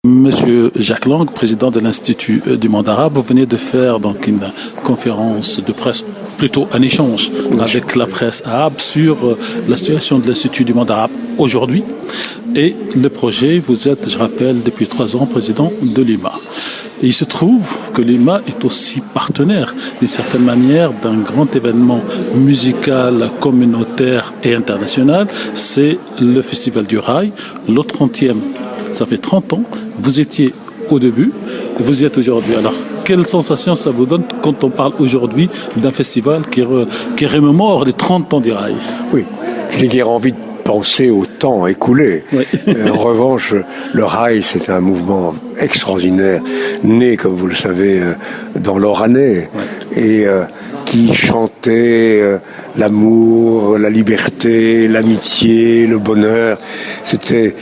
Monsieur Jacques Lang, président de l'Institut du monde arabe, vous venez de faire donc une conférence de presse, plutôt un échange avec la presse arabe sur la situation de l'Institut du monde arabe aujourd'hui. Et le projet, vous êtes, je rappelle, depuis 3 ans président de l'IMA. Et il se trouve que l'IMA est aussi partenaire, d'une certaine manière, d'un grand événement musical, communautaire et international. C'est le Festival du Rail, le 30e. Ça fait 30 ans, vous étiez au début, vous y êtes aujourd'hui. Alors, quelle sensation ça vous donne quand on parle aujourd'hui d'un festival qui remémore les 30 ans du rail? Oui, je n'ai guère envie de penser au temps écoulé. Oui. En revanche, le rail, c'est un mouvement extraordinaire, né, comme vous le savez, dans l'Oranais, et qui chantait l'amour, la liberté, l'amitié, le bonheur. C'était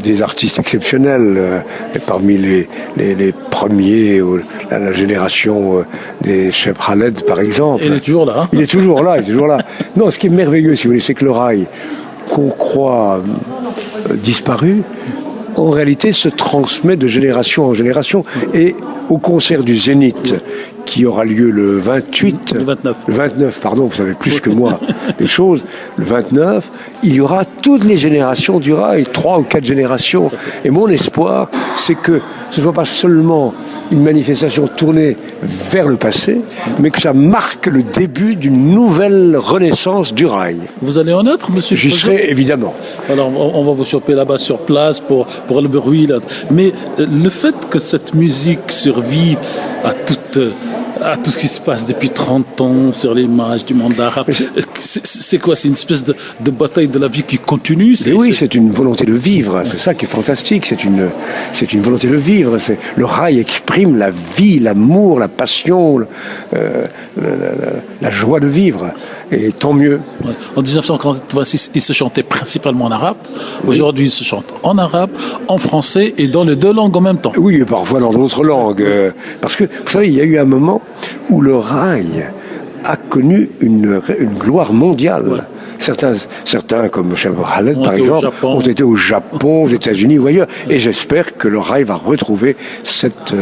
des artistes exceptionnels, parmi les premiers, la génération des Cheb Khaled, par exemple. Et il est toujours là. Il est toujours là, il est toujours là. Non, ce qui est merveilleux, si vous voulez, c'est que le rail, qu'on croit disparu, en réalité se transmet de génération en génération. Et au concert du Zénith, qui aura lieu le 28, le 29, pardon, vous savez plus que moi des choses, le 29, il y aura toutes les générations du rail, 3 ou 4 générations. Et mon espoir, c'est que ce ne soit pas seulement une manifestation tournée vers le passé, mais que ça marque le début d'une nouvelle renaissance du rail. Vous allez en être, monsieur? J'y serai, évidemment. Alors, on va vous choper là-bas sur place pour le bruit. Là. Mais le fait que cette musique survive à tout ce qui se passe depuis 30 ans sur l'image du monde arabe, c'est quoi? C'est une espèce de bataille de la vie qui continue? Oui, c'est une volonté de vivre. C'est ça qui est fantastique. C'est une volonté de vivre. Le rail exprime la vie, l'amour, la passion, la joie de vivre. Et tant mieux. Ouais. En 1986, il se chantait principalement en arabe. Aujourd'hui, il se chante en arabe, en français et dans les 2 langues en même temps. Oui, et parfois dans d'autres langues. Parce que, vous savez, il y a eu un moment où le rail a connu une gloire mondiale. Ouais. Certains comme Cheb Khaled, par exemple, ont été au Japon, aux États-Unis ou ailleurs. Et j'espère que le rail va retrouver cette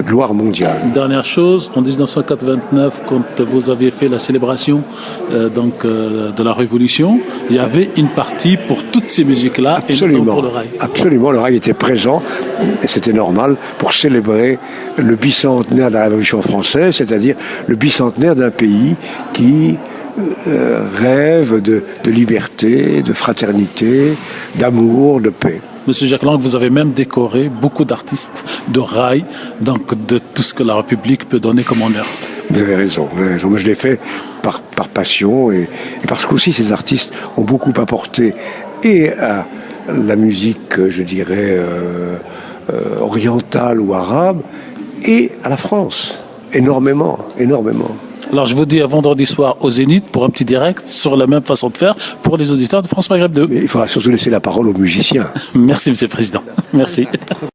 gloire mondiale. Dernière chose, en 1989, quand vous aviez fait la célébration de la Révolution, il y avait une partie pour toutes ces musiques-là. Absolument. Et non pour le rail. Absolument, le rail était présent, et c'était normal, pour célébrer le bicentenaire de la Révolution française, c'est-à-dire le bicentenaire d'un pays qui rêve de liberté, de fraternité, d'amour, de paix. Monsieur Jacques Lang, vous avez même décoré beaucoup d'artistes de rail, donc de tout ce que la République peut donner comme honneur. Vous avez raison. Moi, je l'ai fait par passion et parce qu'aussi ces artistes ont beaucoup apporté et à la musique, je dirais, orientale ou arabe, et à la France. Énormément, énormément. Alors, je vous dis à vendredi soir au Zénith pour un petit direct sur la même façon de faire pour les auditeurs de France Maghreb 2. Mais il faudra surtout laisser la parole aux musiciens. Merci, monsieur le Président. Merci.